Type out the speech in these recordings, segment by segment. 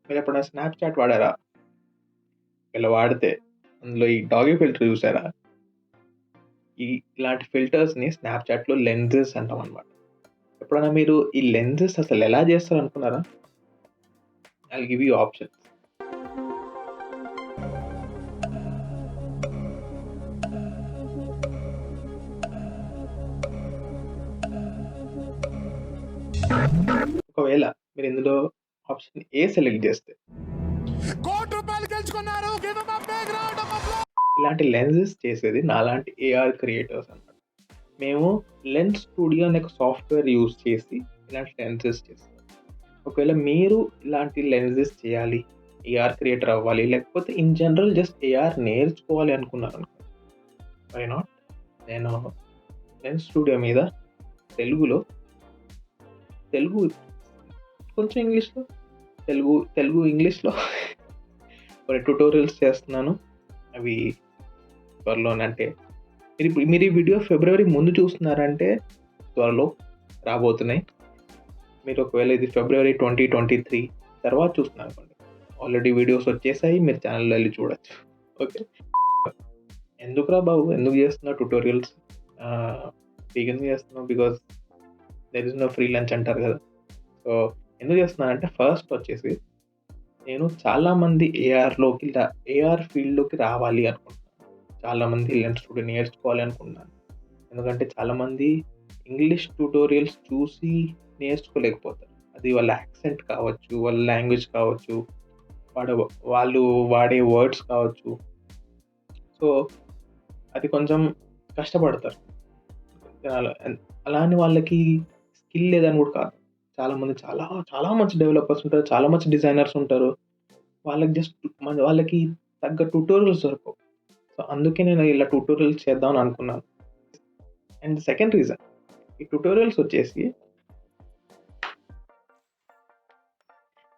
మీరు ఎప్పుడైనా స్నాప్‌చాట్ వాడారా? ఇలా వాడితే అందులో ఈ డాగీ ఫిల్టర్ చూసారా? ఇలాంటి ఫిల్టర్స్‌ని స్నాప్‌చాట్‌లో లెన్సెస్ అంటామనమాట. ఎప్పుడైనా మీరు ఈ లెన్సెస్ అసలు ఎలా చేస్తారనుకున్నారా? I will give you options. ఒకవేళ మీరు ఇందులో ఆప్షన్ ఏ సెలెక్ట్ చేస్తే ఇలాంటి లెన్సెస్ చేసేది నాలాంటి ఏఆర్ క్రియేటర్స్ అన్నమాట. మేము లెన్స్ స్టూడియో అనే ఒక సాఫ్ట్‌వేర్ యూజ్ చేసి ఇలాంటి లెన్సెస్ చేస్తాం. ఒకవేళ మీరు ఇలాంటి లెన్సెస్ చేయాలి, ఏఆర్ క్రియేటర్ అవ్వాలి, లేకపోతే ఇన్ జనరల్ జస్ట్ ఏఆర్ నేర్చుకోవాలి అనుకున్నారనుకో, వై నాట్? నేను లెన్స్ స్టూడియో మీద తెలుగులో, తెలుగు కొంచెం ఇంగ్లీష్‌లో, తెలుగు ఇంగ్లీష్‌లో కొన్ని ట్యుటోరియల్స్ చేస్తున్నాను. అవి త్వరలోనే, అంటే మీరు ఈ వీడియో ఫిబ్రవరి ముందు చూస్తున్నారంటే త్వరలో రాబోతున్నాయి. మీరు ఒకవేళ ఇది ఫిబ్రవరి 2023 తర్వాత చూస్తున్నారనుకోండి, ఆల్రెడీ వీడియోస్ వచ్చేసాయి. మీరు ఛానల్‌లో వెళ్లి చూడొచ్చు. ఓకే. ఎందుకురా బాబు! ఎందుకు చేస్తున్నావు ట్యుటోరియల్స్? ఫ్రీగానే చేస్తున్నావు because there is no free lunch అంటారు కదా! సో ఎందుకు చేస్తున్నానంటే, ఫస్ట్ వచ్చేసి నేను చాలామంది ఏఆర్ ఫీల్డ్‌లోకి రావాలి అనుకుంటున్నాను. చాలామంది లెన్స్ స్టూడియో నేర్చుకోవాలి అనుకుంటున్నాను. ఎందుకంటే చాలామంది ఇంగ్లీష్ ట్యుటోరియల్స్ చూసి నేర్చుకోలేకపోతారు. అది వాళ్ళ యాక్సెంట్ కావచ్చు, వాళ్ళ లాంగ్వేజ్ కావచ్చు, వాళ్ళు వాడే వర్డ్స్ కావచ్చు. సో అది కొంచెం కష్టపడతారు. అలా అని వాళ్ళకి స్కిల్ లేదని కూడా కాదు. చాలామంది చాలా చాలా మంచి డెవలపర్స్ ఉంటారు. చాలా మంచి డిజైనర్స్ ఉంటారు. వాళ్ళకి తగ్గ ట్యుటోరియల్స్ దొరకవు. సో అందుకే నేను ఇలా ట్యుటోరియల్స్ చేద్దామని అనుకున్నాను. అండ్ సెకండ్ రీజన్, ఈ ట్యుటోరియల్స్ వచ్చేసి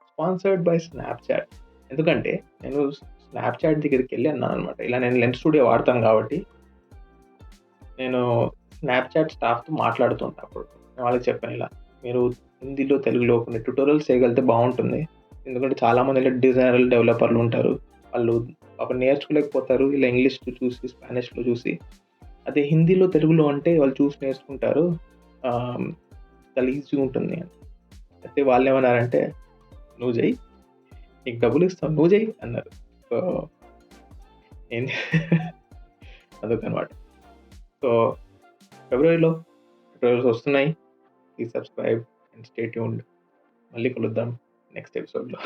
స్పాన్సర్డ్ బై స్నాప్‌చాట్. ఎందుకంటే నేను స్నాప్‌చాట్ దగ్గరికెళ్ళి అన్నాననమాట. ఇలా నేను లెన్స్ స్టూడియో వాడతాను కాబట్టి, నేను స్నాప్‌చాట్ స్టాఫ్‌తో మాట్లాడుతుంటా అప్పుడు. నేను వాళ్ళకి చెప్పాను ఇలా, మీరు హిందీలో, తెలుగులో కొన్ని ట్యుటోరియల్స్ చేయగలిగితే బావుంటుంది. ఎందుకంటే చాలామంది ఇలా డిజైనర్లు, డెవలపర్లు ఉంటారు. వాళ్ళు పాపం నేర్చుకోలేకపోతారు. ఇలా ఇంగ్లీష్‌లో చూసి, స్పానిష్‌లో చూసి. అదే హిందీలో, తెలుగులో అంటే వాళ్ళు చూసి నేర్చుకుంటారు. చాలా ఈజీగా ఉంటుంది అని. అయితే వాళ్ళేమన్నారంటే, "నువ్వు చెయ్యి, నీకు డబ్బులిస్తాం, నువ్వు చెయ్యి" అన్నారు. సో ఏం అదొకనమాట. సో ఫిబ్రవరిలో ట్యుటోరియల్స్ వస్తున్నాయి. Please subscribe and stay tuned. మళ్ళీ కలుద్దాం నెక్స్ట్ ఎపిసోడ్‌లో.